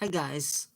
Hi, guys.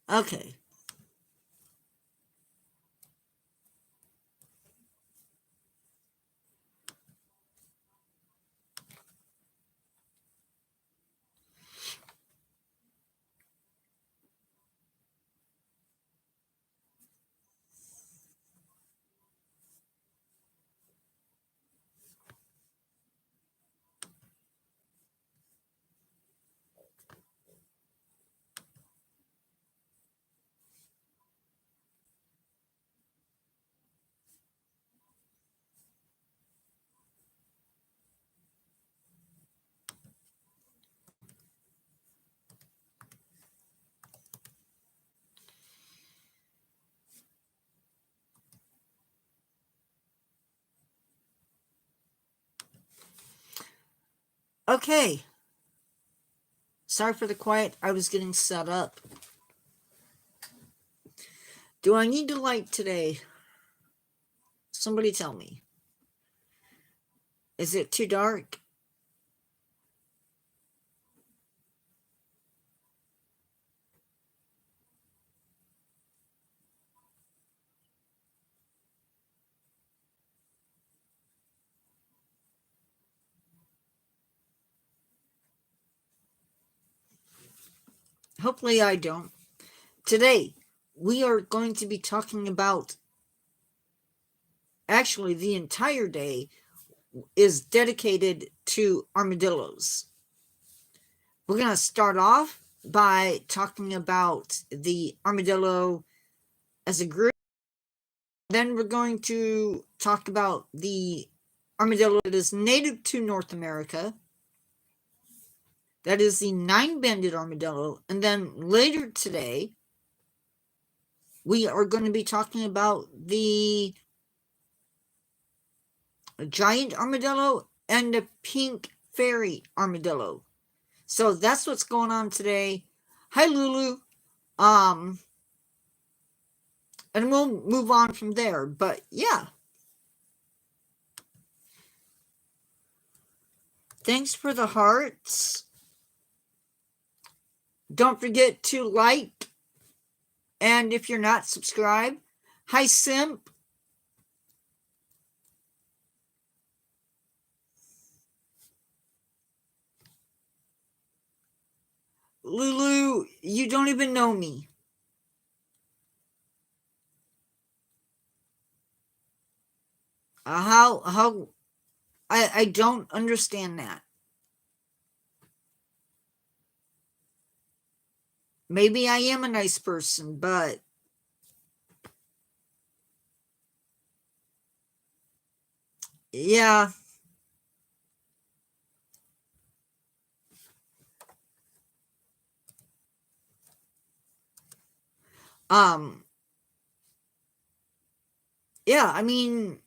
Okay. Okay. Sorry for the quiet. I was getting set up. Do I need to light today? Somebody tell me. Is it too dark? Hopefully, I don't. Today, we are going to be talking about. Actually, the entire day is dedicated to armadillos. We're going to start off by talking about the armadillo as a group. Then we're going to talk about the armadillo that is native to North America. That is the nine-banded armadillo. And then later today, we are going to be talking about the giant armadillo and the pink fairy armadillo. So that's what's going on today. Hi, Lulu. And we'll move on from there. But yeah. Thanks for the hearts. Don't forget to like. And if you're not subscribed, hi, Simp. Lulu, you don't even know me. How I don't understand that. Maybe I am a nice person, but yeah. Um yeah, I mean,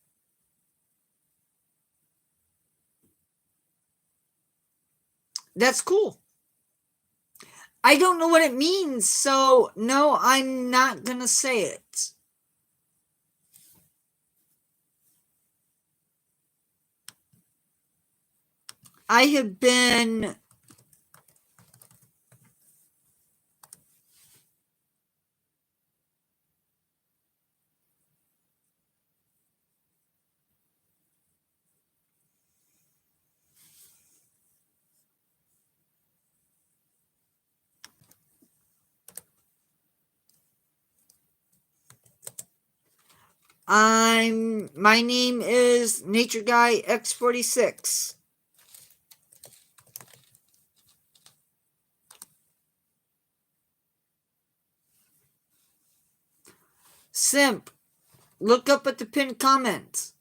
That's cool. I don't know what it means, so no, I'm not gonna say it. I have been my name is Nature Guy X46. Simp, look up at the pinned comment.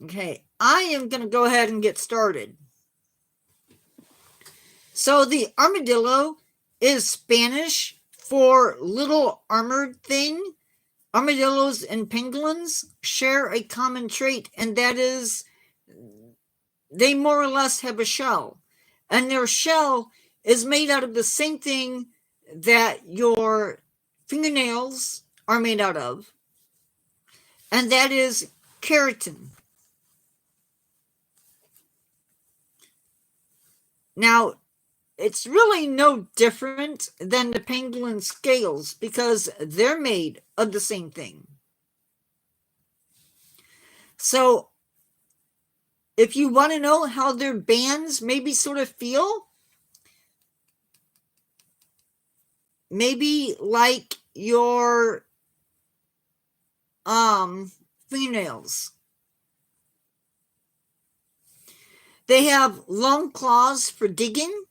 Okay, I am going to go ahead and get started. So the armadillo is Spanish for little armored thing. Armadillos and pangolins share a common trait, and that is they more or less have a shell. And their shell is made out of the same thing that your fingernails are made out of, and that is keratin. Now, it's really no different than the pangolin scales because they're made of the same thing. So, if you want to know how their bands maybe sort of feel, maybe like your fingernails. They have long claws for digging,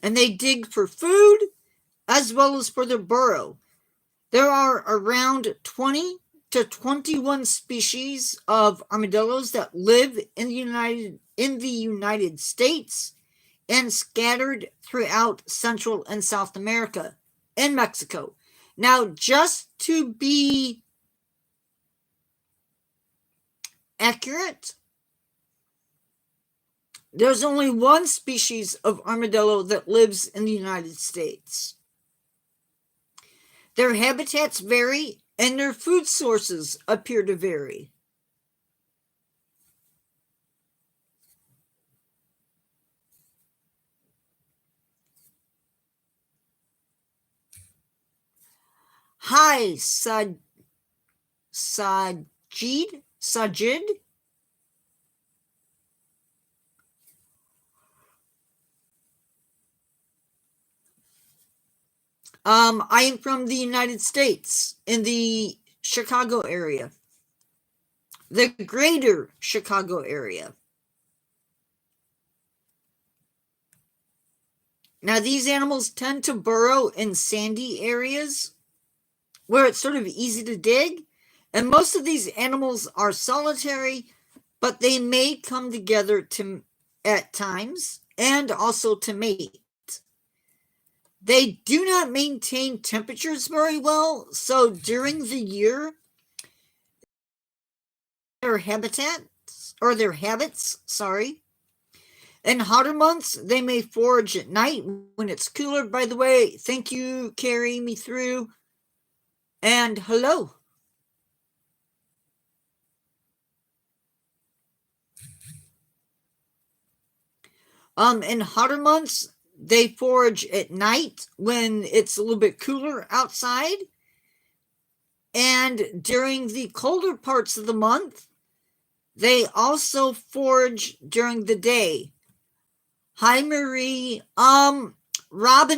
and they dig for food as well as for their burrow. There are around 20 to 21 species of armadillos that live in the United States and scattered throughout Central and South America and Mexico. Now, just to be accurate, there's only one species of armadillo that lives in the United States. Their habitats vary, and their food sources appear to vary. Hi, Sajid. I am from the United States, in the Chicago area, the greater Chicago area. Now, these animals tend to burrow in sandy areas where it's sort of easy to dig, and most of these animals are solitary, but they may come together at times and also to mate. They do not maintain temperatures very well, so during the year, their habits, in hotter months, they may forage at night when it's cooler. By the way, thank you, carrying me through, and hello. In hotter months, they forage at night when it's a little bit cooler outside. And during the colder parts of the month, they also forage during the day. Hi, Marie. Robin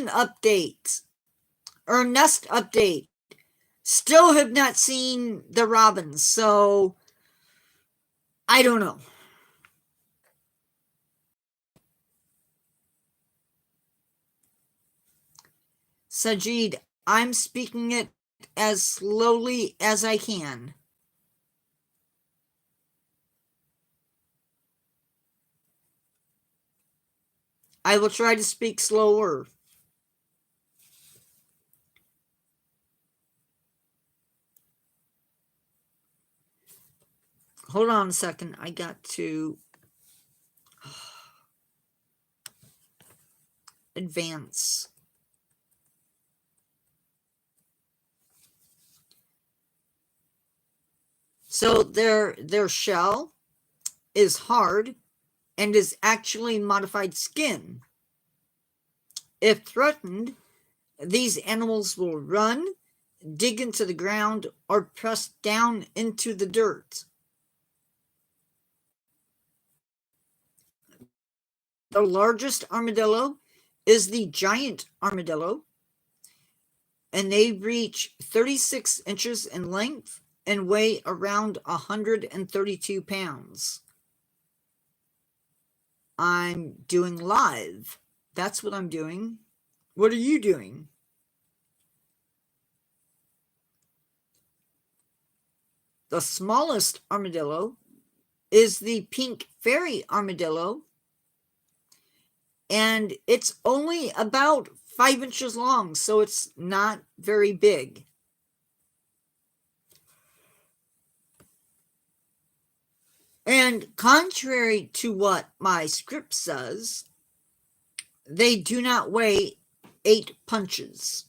update or nest update. Still have not seen the robins, so I don't know. Sajid, I'm speaking it as slowly as I can. I will try to speak slower. Hold on a second. I got to advance. So their shell is hard and is actually modified skin. If threatened, these animals will run, dig into the ground, or press down into the dirt. The largest armadillo is the giant armadillo, and they reach 36 inches in length and weigh around 132 pounds. I'm doing live. That's what I'm doing. What are you doing? The smallest armadillo is the pink fairy armadillo, and it's only about 5 inches long, so it's not very big. And contrary to what my script says, they do not weigh 8 punches.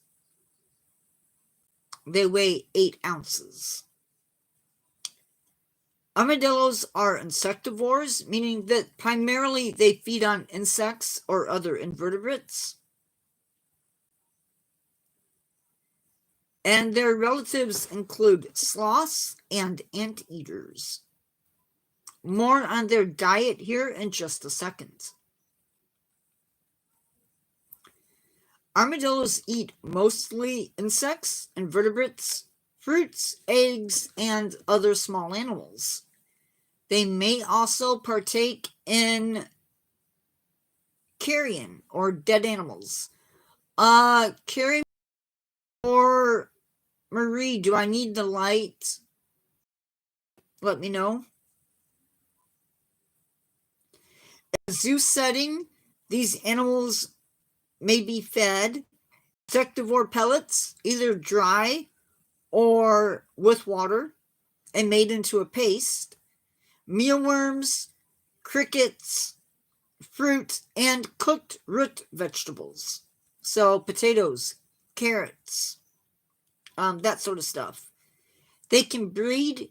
They weigh 8 ounces. Armadillos are insectivores, meaning that primarily they feed on insects or other invertebrates. And their relatives include sloths and anteaters. More on their diet here in just a second. Armadillos eat mostly insects, invertebrates, fruits, eggs, and other small animals. They may also partake in carrion or dead animals. Carrie or Marie, do I need the light? Let me know. In a zoo setting, these animals may be fed insectivore pellets, either dry or with water, and made into a paste, mealworms, crickets, fruit, and cooked root vegetables. So potatoes, carrots, that sort of stuff. They can breed.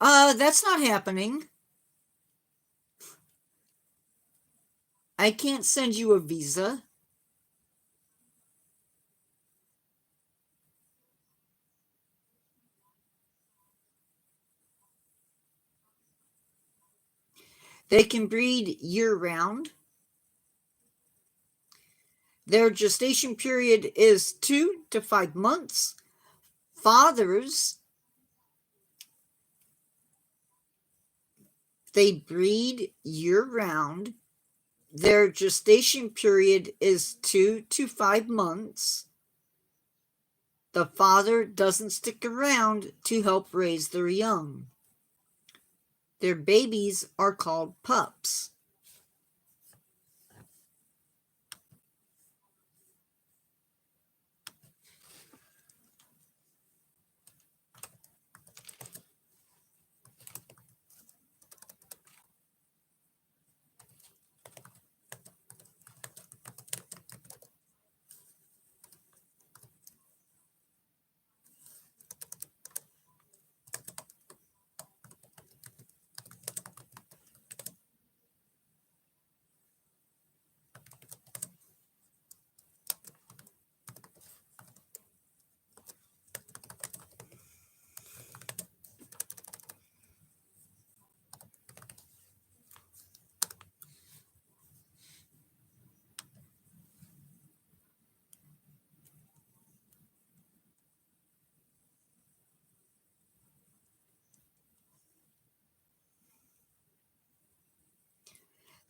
That's not happening. I can't send you a visa. They can breed year-round. Their gestation period is 2 to 5 months. Fathers, they breed year-round. Their gestation period is 2 to 5 months. The father doesn't stick around to help raise their young. Their babies are called pups.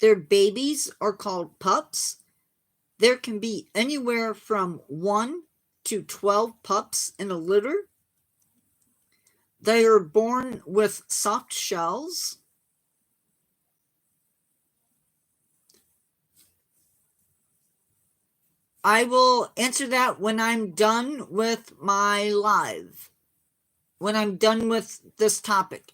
Their babies are called pups. There can be anywhere from 1 to 12 pups in a litter. They are born with soft shells. I will answer that when I'm done with my live. When I'm done with this topic.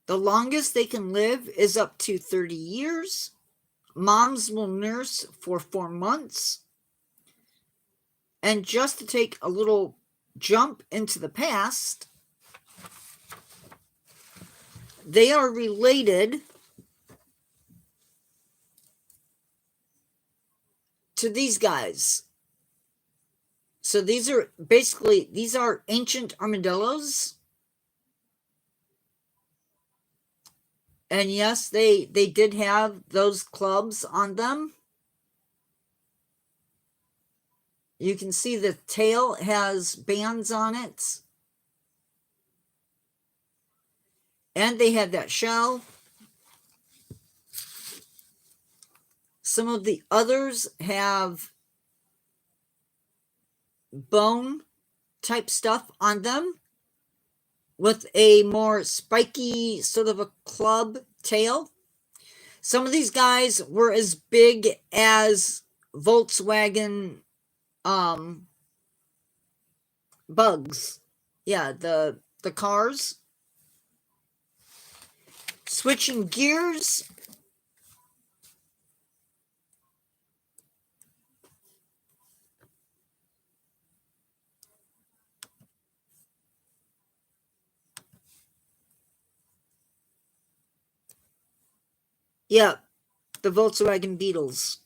The longest they can live is up to 30 years. Moms will nurse for 4 months. And just to take a little jump into the past, they are related to these guys. So these are ancient armadillos. And yes, they did have those clubs on them. You can see the tail has bands on it. And they had that shell. Some of the others have bone type stuff on them with a more spiky sort of a club tail. Some of these guys were as big as Volkswagen bugs. Yeah, the cars. Switching gears. Yeah, the Volkswagen Beetles.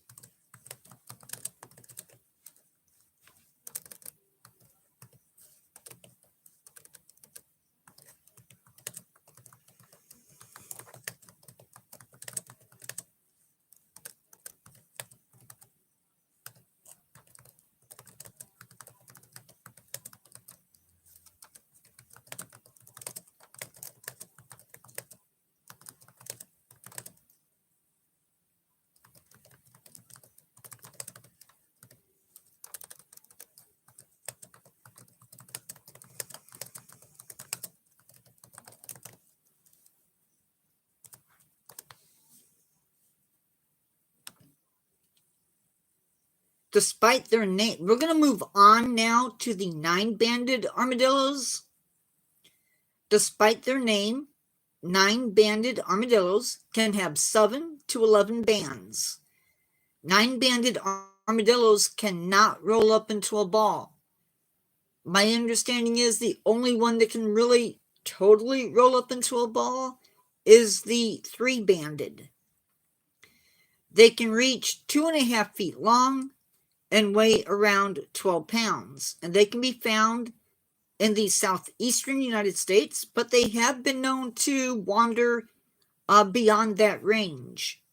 Despite their name, we're going to move on now to the 9-banded armadillos. Despite their name, 9-banded armadillos can have 7 to 11 bands. 9-banded armadillos cannot roll up into a ball. My understanding is the only one that can really totally roll up into a ball is the 3-banded. They can reach 2.5 feet long and weigh around 12 pounds. And they can be found in the southeastern United States, but they have been known to wander beyond that range.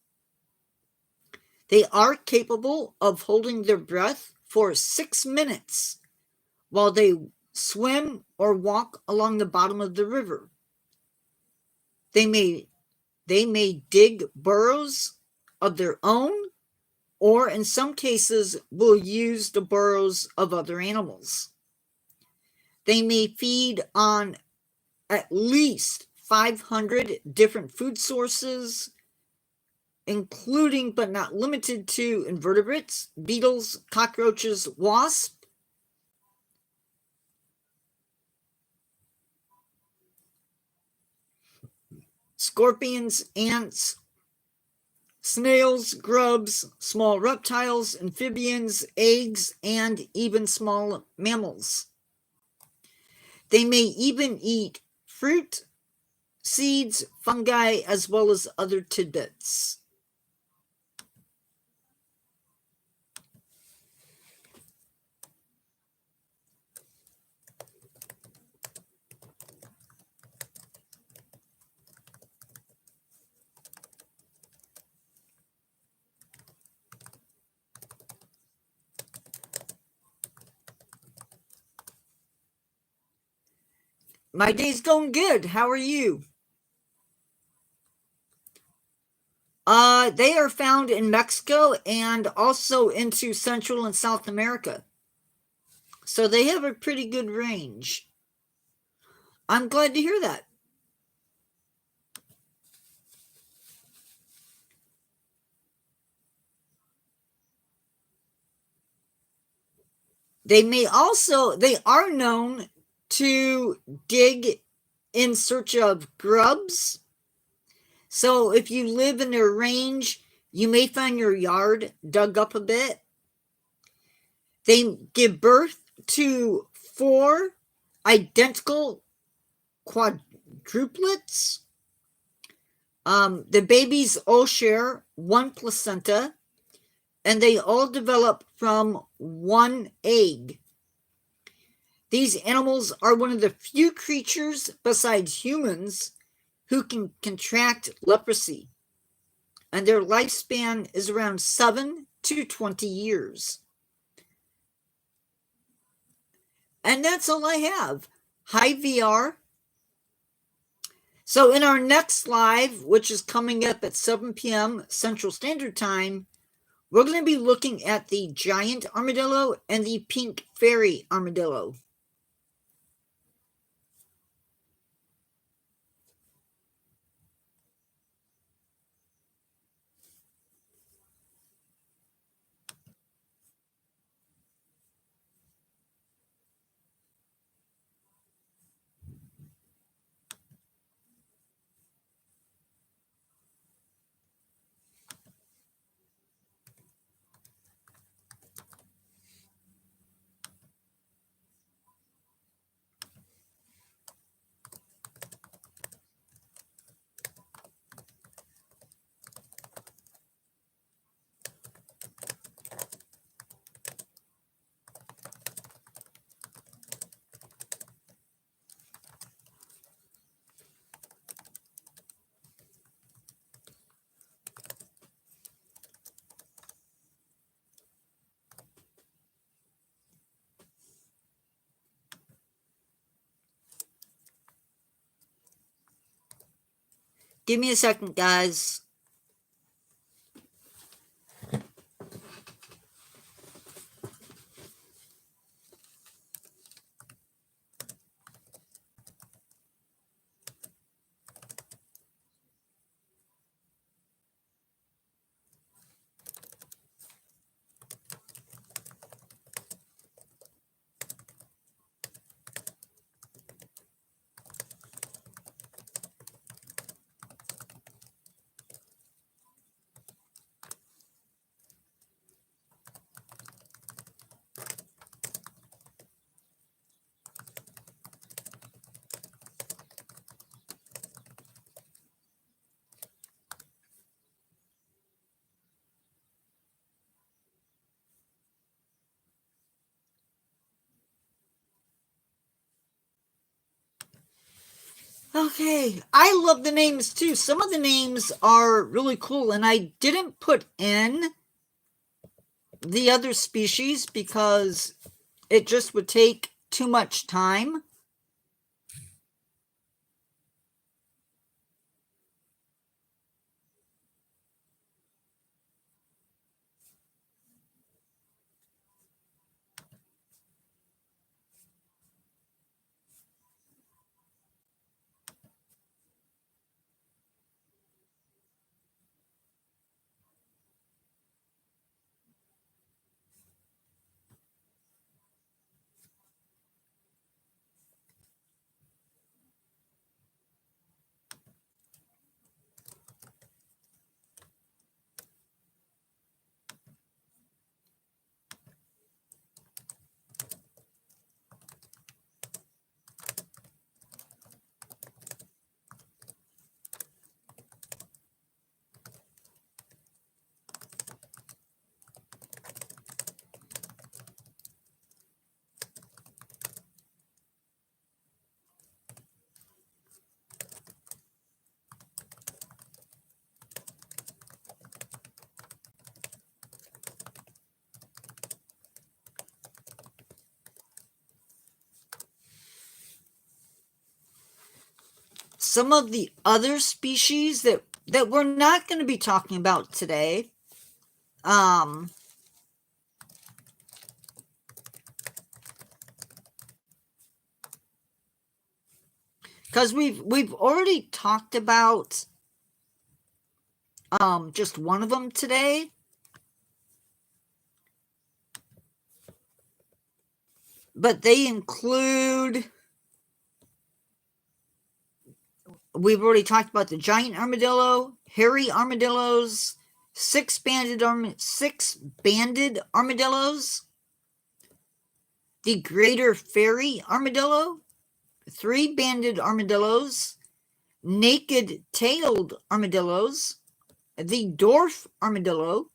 They are capable of holding their breath for 6 minutes while they swim or walk along the bottom of the river. They may dig burrows of their own, or in some cases will use the burrows of other animals. They may feed on at least 500 different food sources, including but not limited to invertebrates, beetles, cockroaches, wasps, scorpions, ants, snails, grubs, small reptiles, amphibians, eggs, and even small mammals. They may even eat fruit, seeds, fungi, as well as other tidbits. My day's going good. How are you? They are found in Mexico and also into Central and South America. So they have a pretty good range. I'm glad to hear that. They are known to dig in search of grubs. So if you live in their range, you may find your yard dug up a bit. They give birth to 4 identical quadruplets. The babies all share one placenta, and they all develop from one egg. These animals are one of the few creatures besides humans who can contract leprosy, and their lifespan is around 7 to 20 years. And that's all I have. Hi, VR. So, in our next live, which is coming up at 7 p.m. Central Standard Time, we're going to be looking at the giant armadillo and the pink fairy armadillo. Give me a second, guys. Okay, I love the names too. Some of the names are really cool, and I didn't put in the other species because it just would take too much time. some of the other species that we're not going to be talking about today. Because we've already talked about just one of them today. But they include, we've already talked about the giant armadillo, hairy armadillos, six-banded armadillos, the greater fairy armadillo, three-banded armadillos, naked-tailed armadillos, the dwarf armadillo,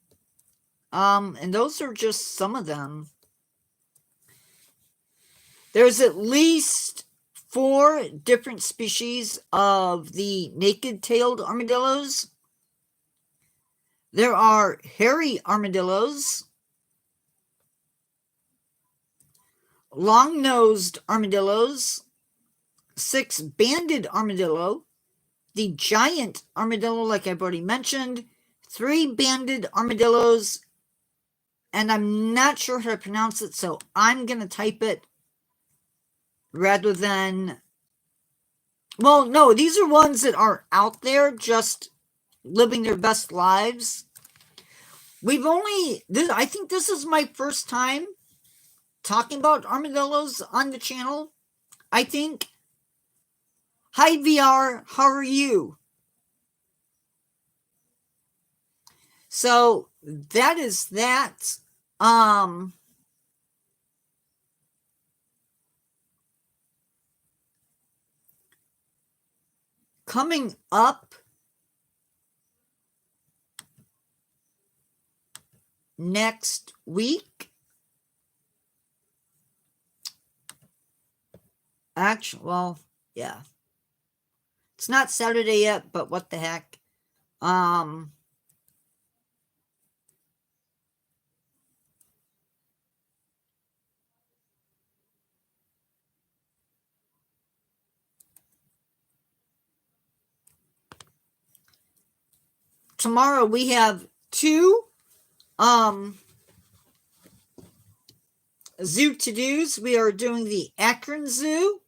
and those are just some of them. There's at least 4 different species of the naked-tailed armadillos. There are hairy armadillos, long-nosed armadillos, six-banded armadillo, the giant armadillo, like I've already mentioned, three-banded armadillos, and I'm not sure how to pronounce it, so I'm going to type it rather than... Well, no, these are ones that are out there just living their best lives. I think this is my first time talking about armadillos on the channel, I think. Hi, VR, how are you? So, that is that. Coming up next week, actually, well, yeah, it's not Saturday yet, but what the heck. Tomorrow we have 2 zoo to-dos. We are doing the Akron Zoo.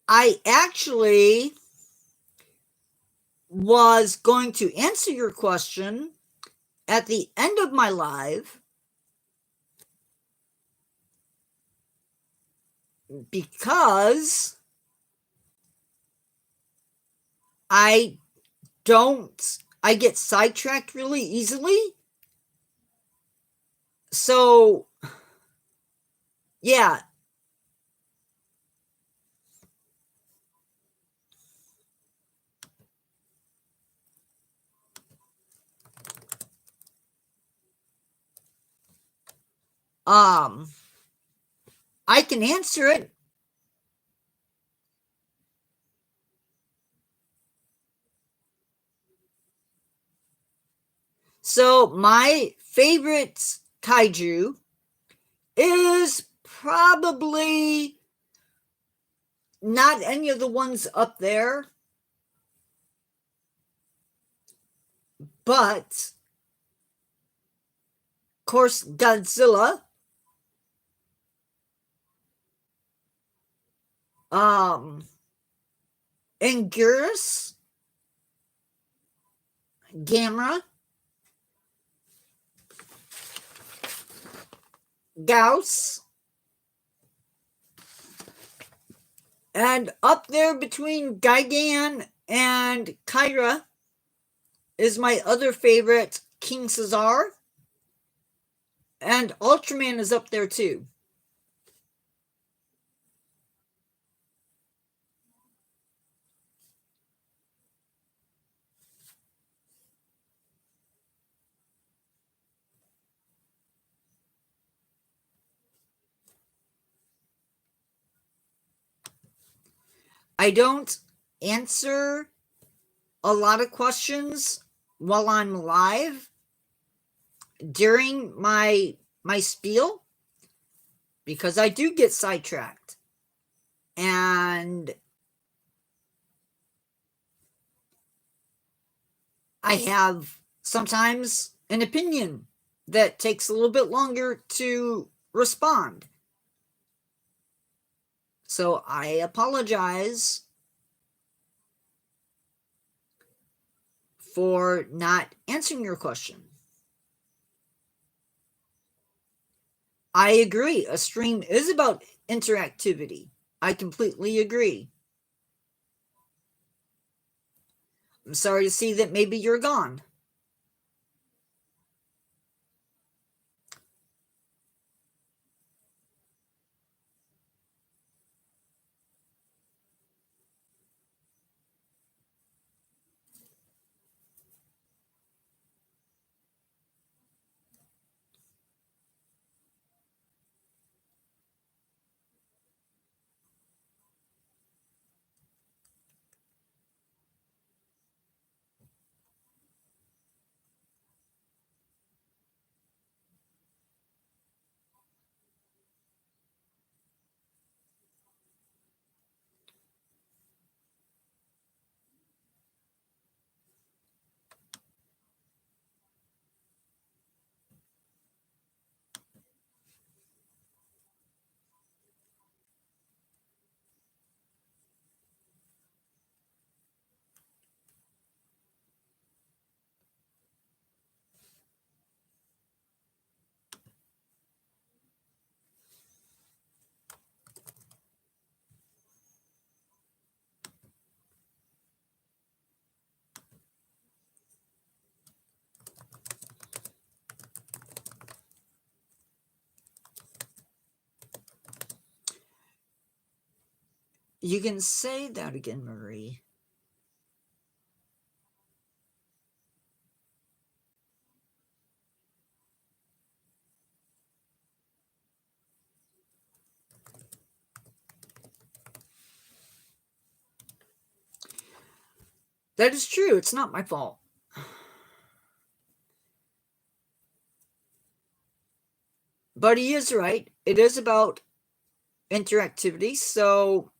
I actually was going to answer your question at the end of my live because I get sidetracked really easily. So, yeah. I can answer it. So, my favorite kaiju is probably not any of the ones up there, but of course Godzilla. Anguirus, Gamma, Gauss, and up there between Gigan and Kyra is my other favorite, King Caesar, and Ultraman is up there too. I don't answer a lot of questions while I'm live during my spiel because I do get sidetracked, and I have sometimes an opinion that takes a little bit longer to respond. So I apologize for not answering your question. I agree. A stream is about interactivity. I completely agree. I'm sorry to see that maybe you're gone. You can say that again, Marie. That is true. It's not my fault. But he is right. It is about interactivity. So,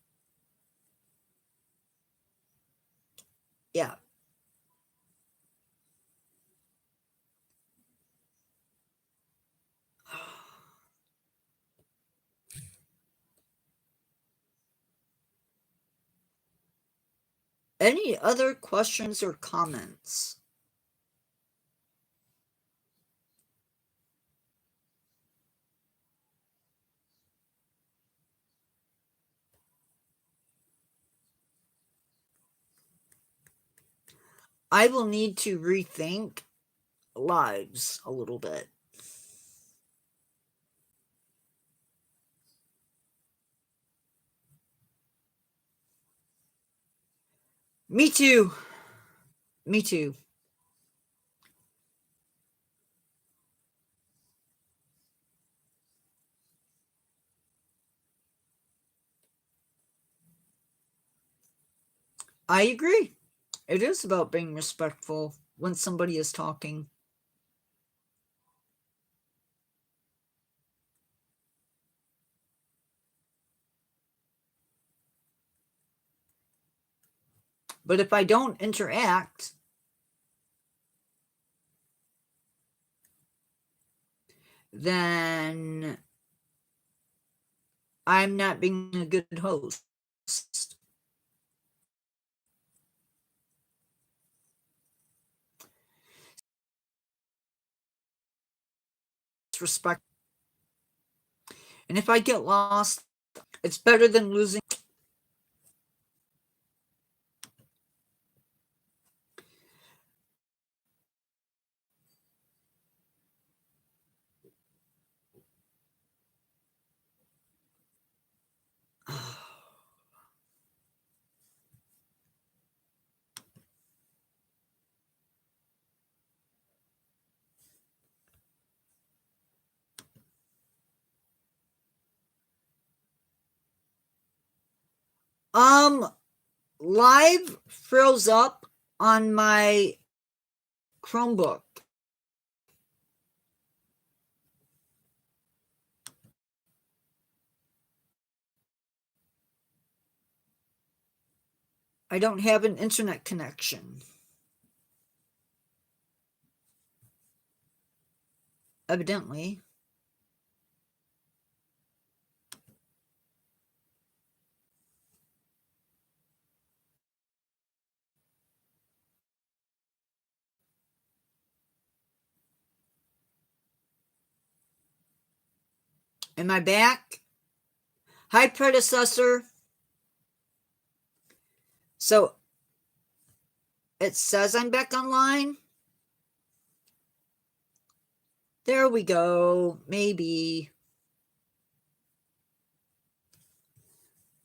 yeah. Any other questions or comments? I will need to rethink lives a little bit. Me too. Me too. I agree. It is about being respectful when somebody is talking. But if I don't interact, then I'm not being a good host. respect. And if I get lost, it's better than losing. Live froze up on my Chromebook. I don't have an internet connection. Evidently. Am I back? Hi, predecessor. So it says I'm back online. There we go. Maybe.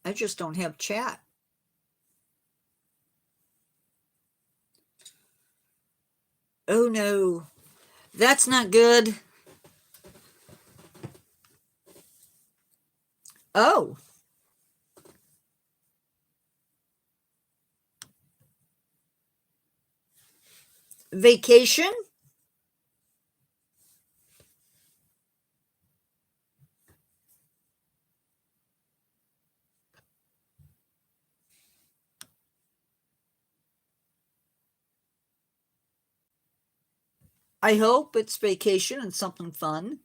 I just don't have chat. Oh no. That's not good. Oh. Vacation? I hope it's vacation and something fun.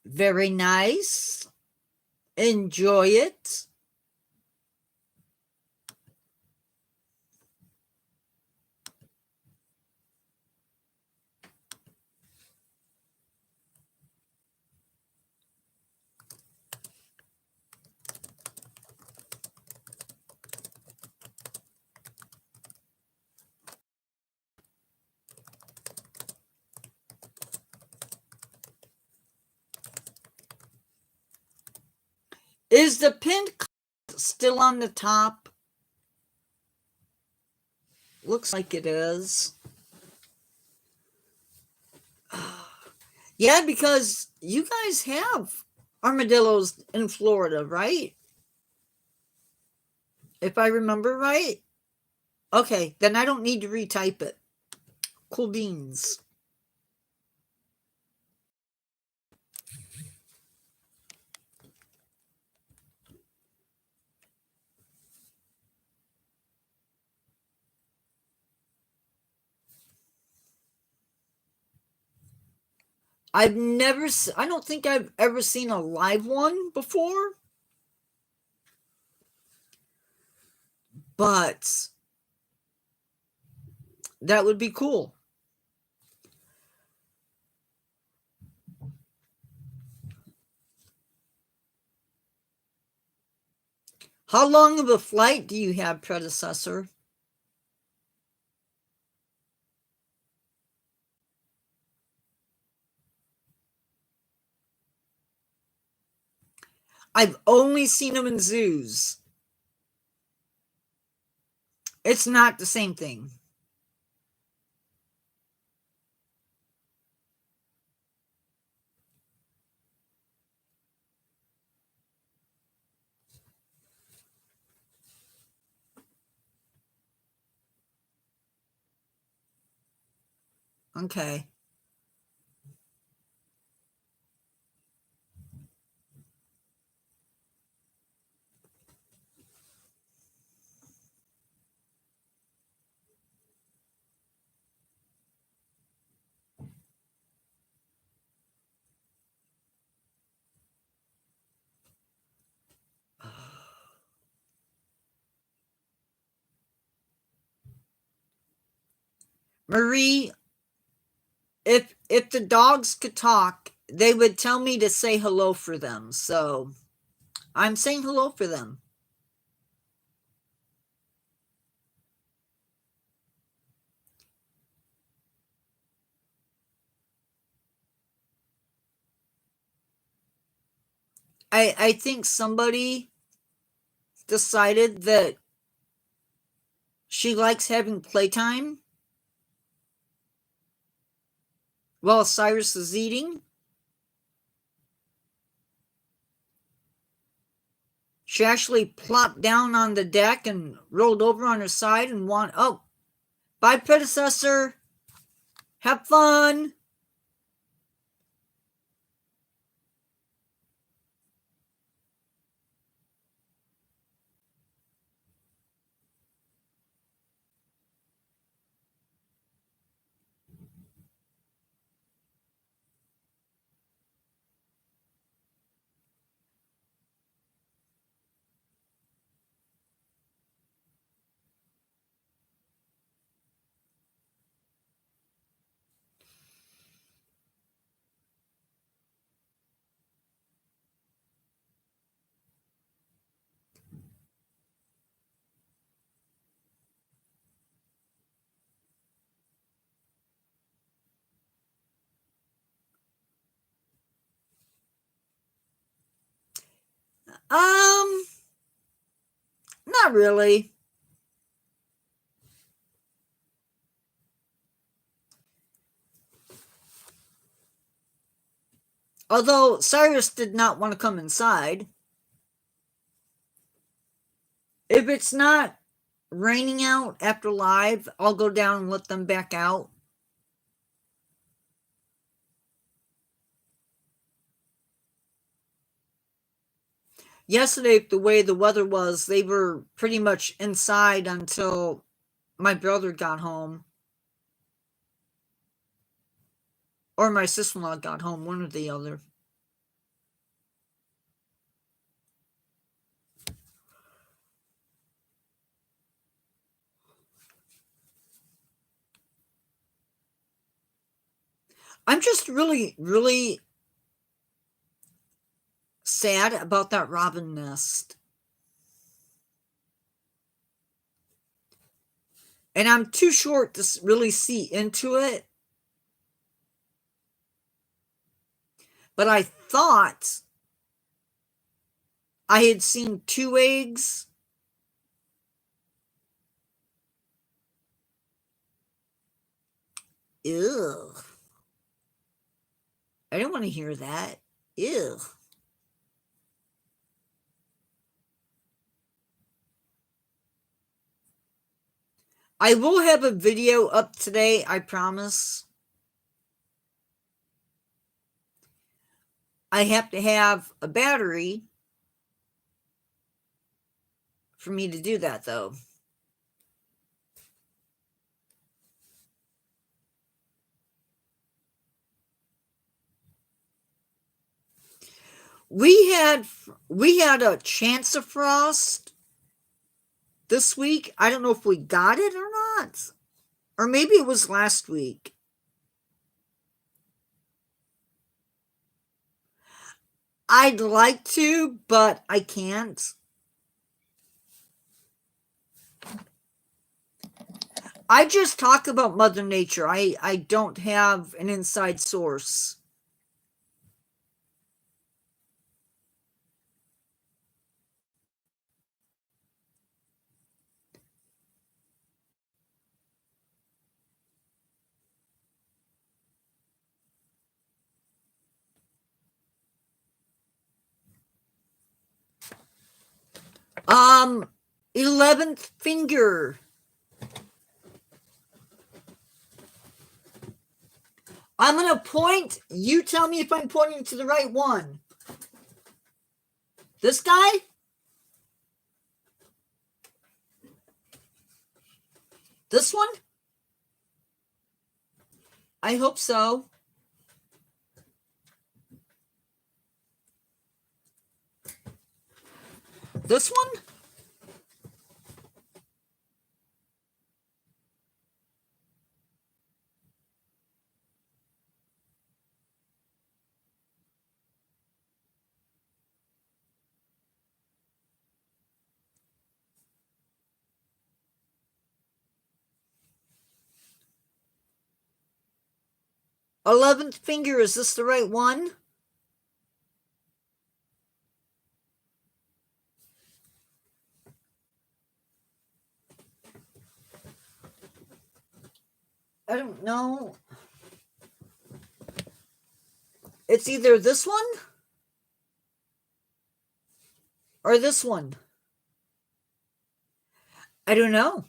Very nice. Enjoy it. Is the pinned still on the top? Looks like it is. Yeah, because you guys have armadillos in Florida, right? If I remember right. Okay, then I don't need to retype it. Cool beans. I don't think I've ever seen a live one before. But that would be cool. How long of a flight do you have, predecessor? I've only seen them in zoos. It's not the same thing. Okay. Marie, if the dogs could talk, they would tell me to say hello for them. So I'm saying hello for them. I think somebody decided that she likes having playtime while Cyrus is eating. She actually plopped down on the deck and rolled over on her side and oh, bye, predecessor. Have fun. Not really. Although Cyrus did not want to come inside. If it's not raining out after live, I'll go down and let them back out. Yesterday, the way the weather was, they were pretty much inside until my brother got home. Or my sister-in-law got home, one or the other. I'm just really, really sad about that robin nest. And I'm too short to really see into it. But I thought I had seen 2 eggs. Ew. I don't want to hear that. Ew. I will have a video up today, I promise. I have to have a battery for me to do that, though. We had a chance of frost this week. I don't know if we got it or not. Or maybe it was last week. I'd like to, but I can't. I just talk about Mother Nature. I don't have an inside source. Um, 11th finger. I'm going to point. You tell me if I'm pointing to the right one. This guy? This one? I hope so. This one? 11th finger, is this the right one? I don't know. It's either this one or this one. I don't know.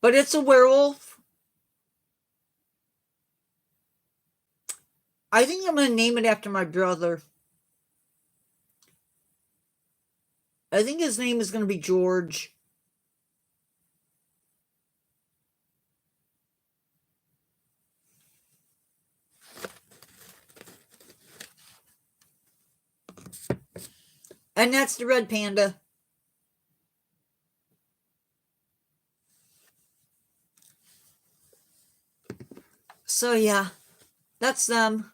But it's a werewolf. I think I'm going to name it after my brother. I think his name is going to be George. And that's the red panda. So yeah, that's them.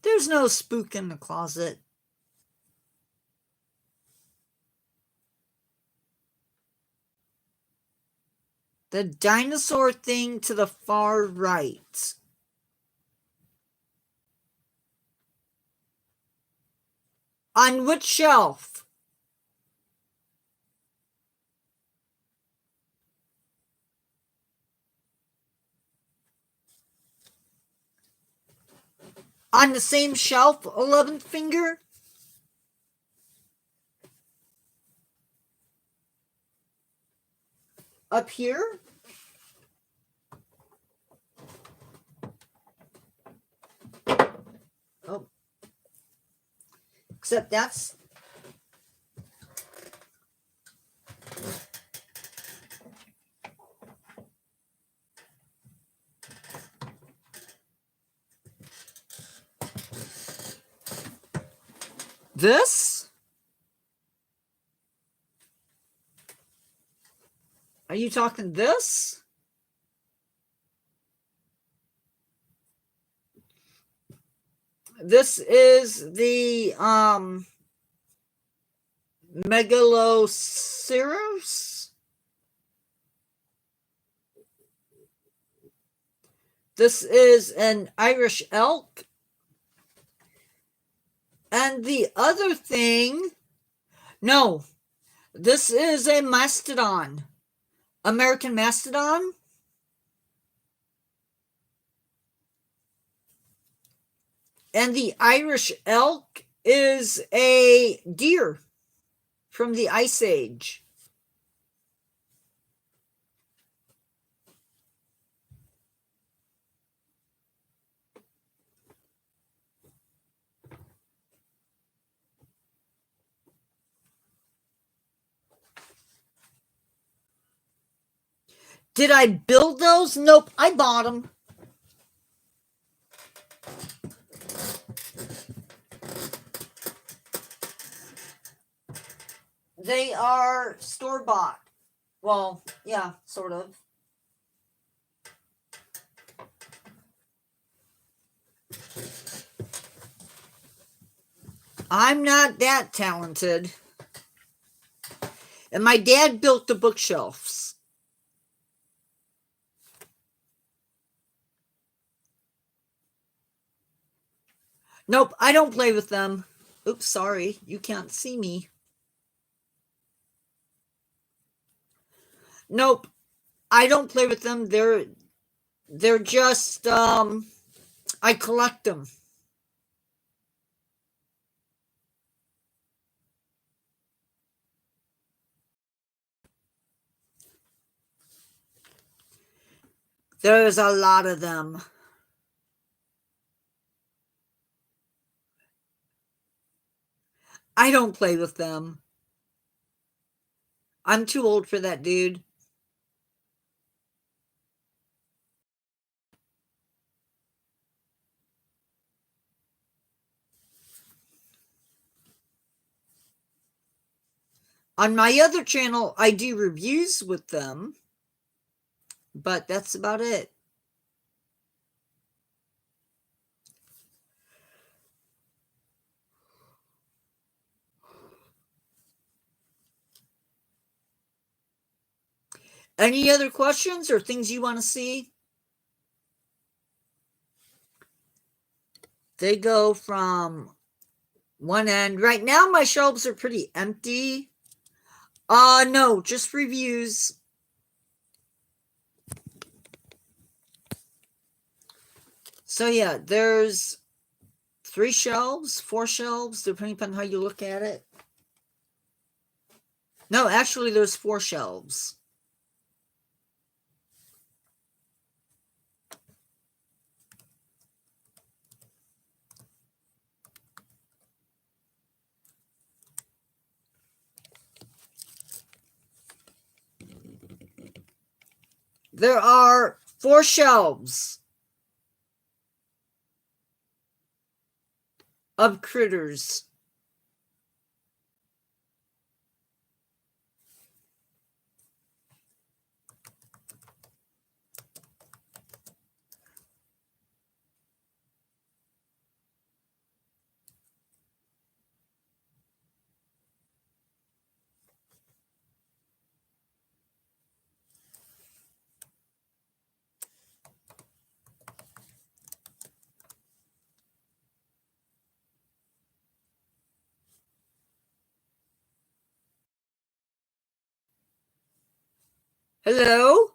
There's no spook in the closet. The dinosaur thing to the far right. On which shelf? On the same shelf, 11th finger? Up here? Oh. Except that's... This? Are you talking this? This is the Megaloceros. This is an Irish elk. And the other thing, no, this is a mastodon. American mastodon. And the Irish elk is a deer from the Ice Age. Did I build those? Nope, I bought them. They are store-bought. Well, yeah, sort of. I'm not that talented. And my dad built the bookshelves. Nope, I don't play with them. Oops, sorry, you can't see me. Nope, I don't play with them. They're just I collect them. There's a lot of them. I don't play with them. I'm too old for that, dude. On my other channel, I do reviews with them. but that's about it. Any other questions or things you want to see? They go from one end. Right now, my shelves are pretty empty. No, just reviews. So yeah, there's 3 shelves, 4 shelves, depending upon how you look at it. No, actually, there's 4 shelves. There are 4 shelves of critters. Hello?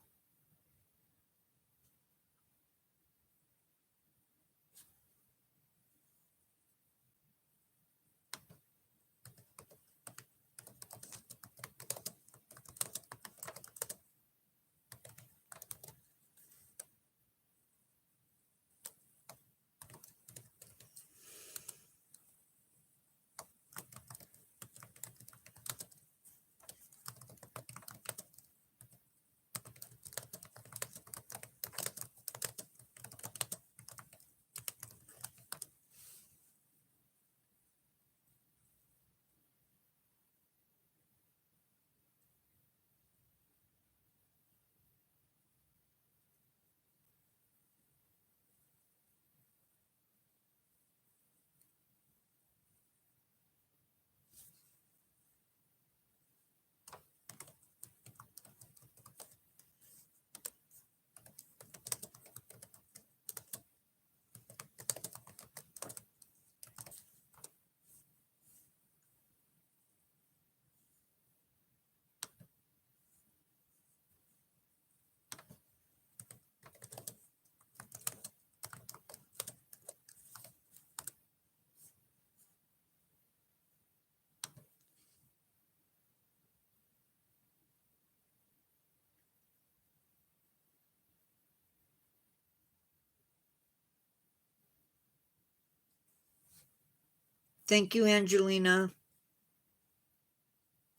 Thank you, Angelina.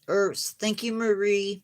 Thank you, Marie.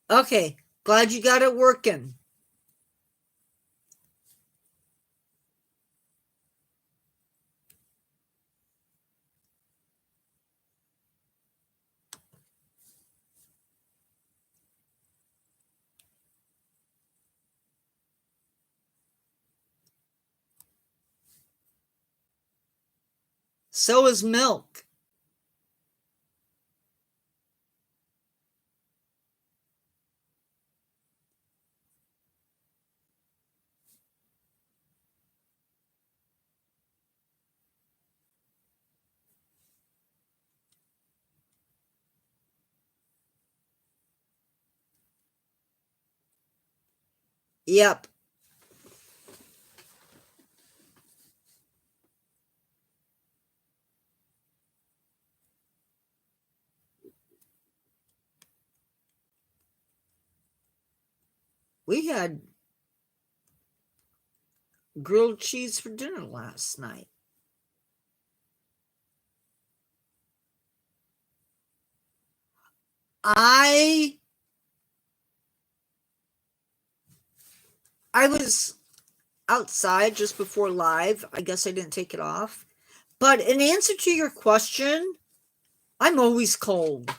Okay, glad you got it working. So is milk. Yep. We had grilled cheese for dinner last night. I was outside just before live. I guess I didn't take it off. But in answer to your question, I'm always cold.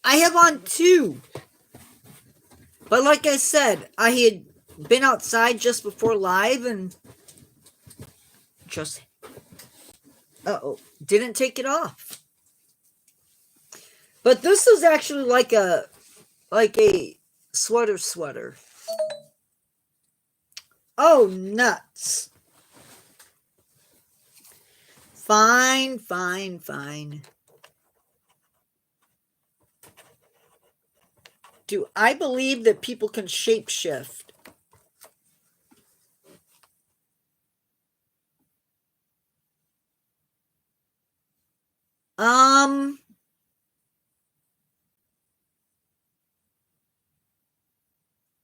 I have on two. But like I said, I had been outside just before live and just didn't take it off. But this is actually like a sweater. Oh, nuts. Fine. Do I believe that people can shapeshift?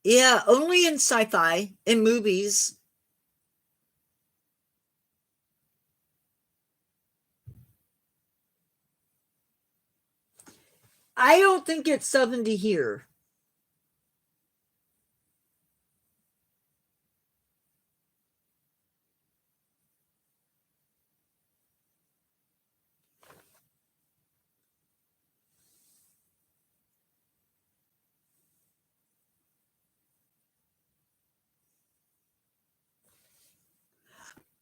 Yeah, only in sci-fi, in movies. I don't think it's 70 here.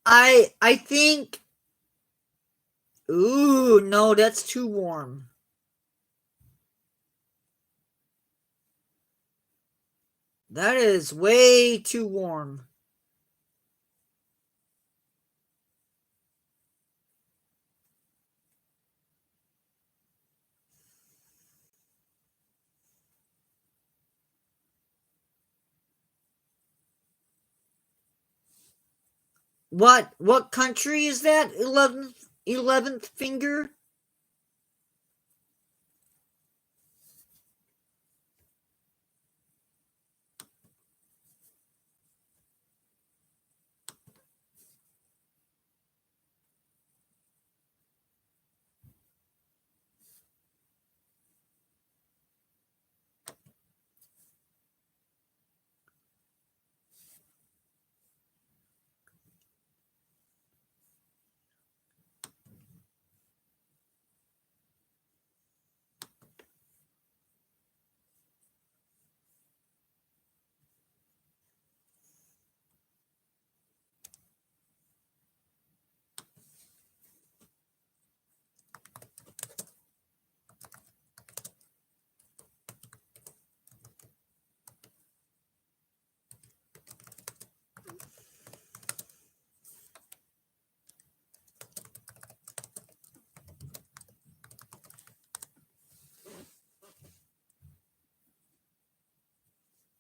I think, ooh, no, that's too warm. That is way too warm. What country is that? 11th finger?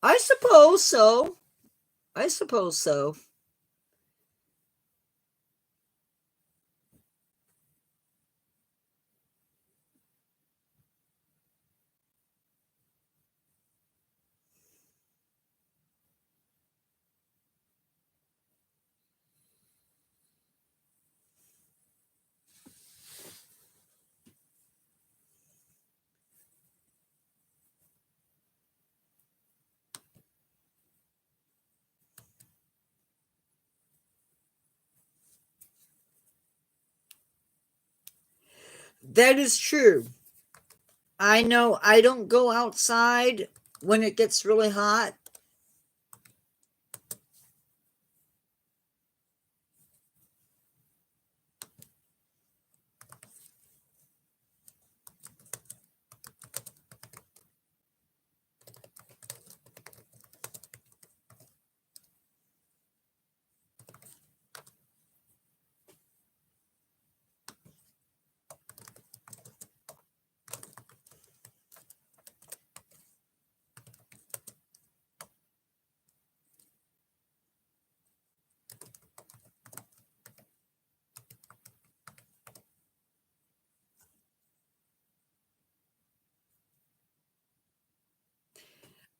I suppose so. I suppose so. That is true. I know I don't go outside when it gets really hot.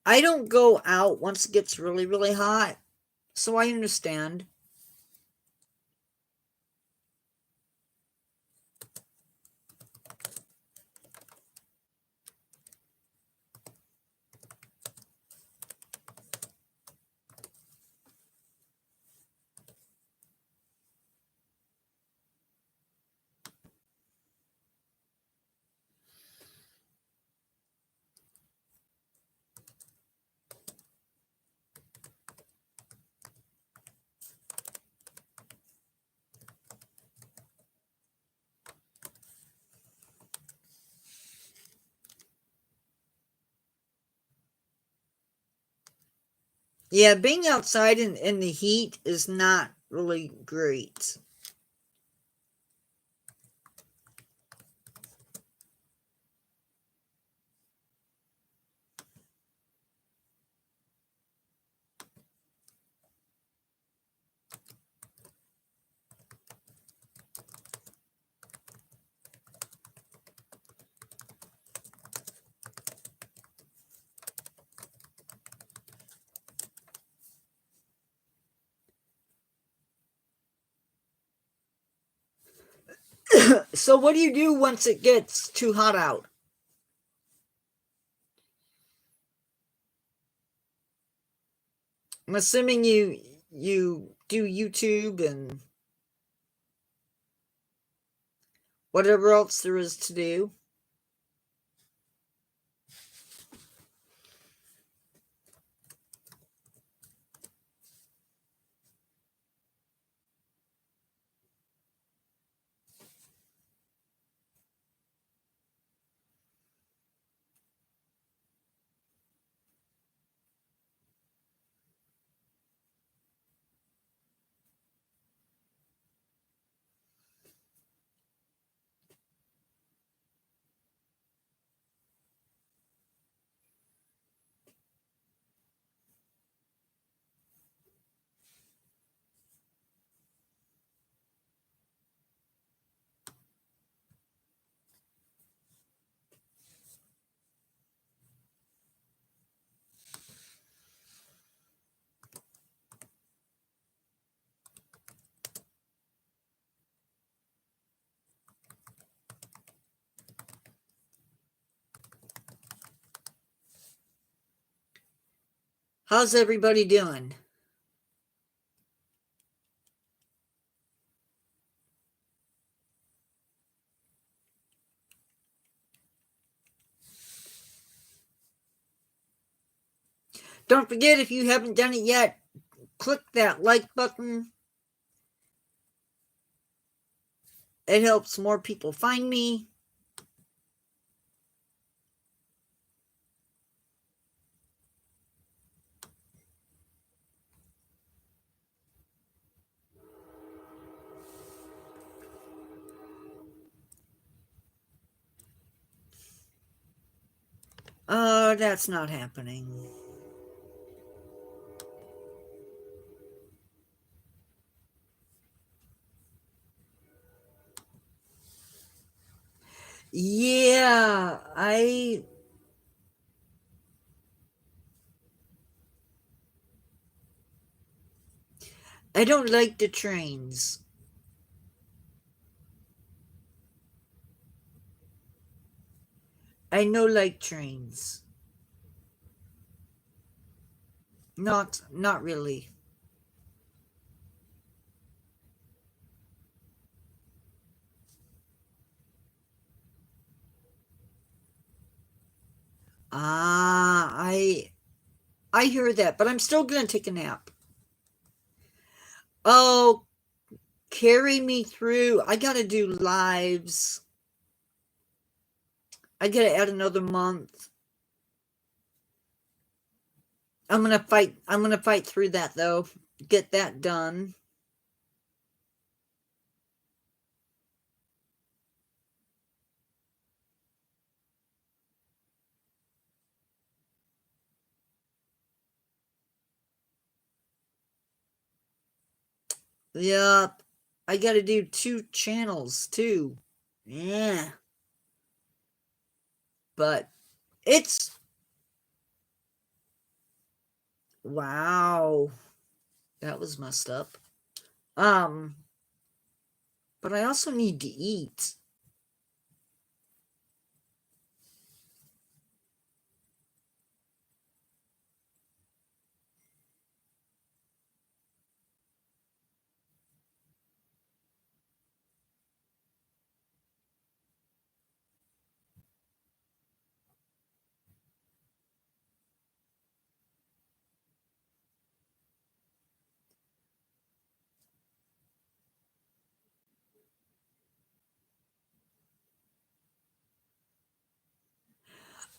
I don't go out once it gets really, really hot, so I understand. Yeah, being outside in the heat is not really great. So what do you do once it gets too hot out? I'm assuming you do YouTube and whatever else there is to do. How's everybody doing? Don't forget, if you haven't done it yet, click that like button. It helps more people find me. That's not happening. Yeah, I don't like the trains. I no like trains. Not really. Ah, I hear that, but I'm still gonna take a nap. Oh, carry me through. I gotta do lives. I gotta add another month. I'm gonna fight through that though. Get that done. Yup. I gotta do 2 channels too. Yeah. But it's Wow. That was messed up. But I also need to eat.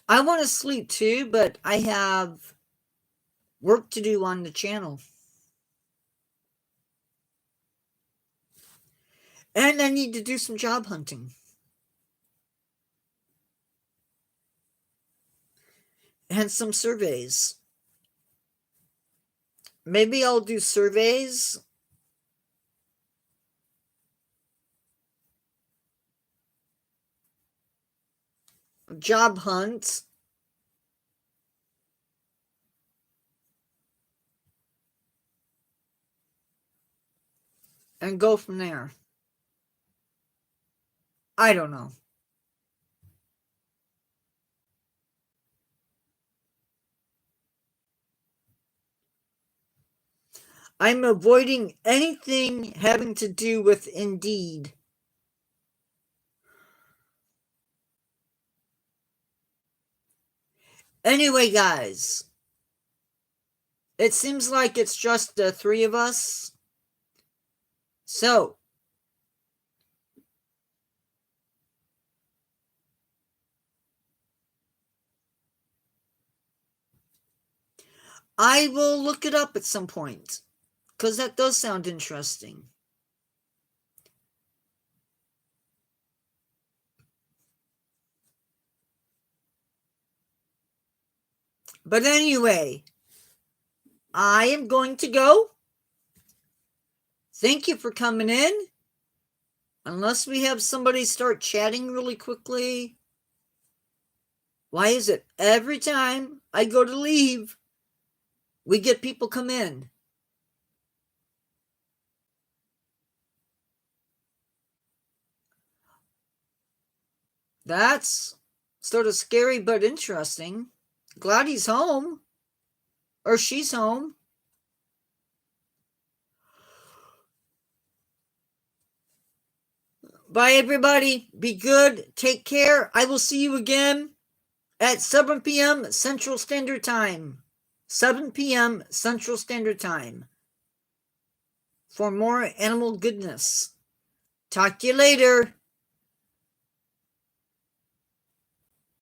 I want to sleep too, but I have work to do on the channel. And I need to do some job hunting. And some surveys. Maybe I'll do surveys. Job hunt. And go from there. I don't know. I'm avoiding anything having to do with Indeed. Anyway, guys, it seems like it's just the three of us. So, I will look it up at some point, because that does sound interesting. But anyway, I am going to go. Thank you for coming in. Unless we have somebody start chatting really quickly. Why is it every time I go to leave, we get people come in? That's sort of scary but interesting. Glad he's home. Or she's home. Bye, everybody. Be good. Take care. I will see you again at 7 p.m. Central Standard Time. 7 p.m. Central Standard Time. For more animal goodness. Talk to you later.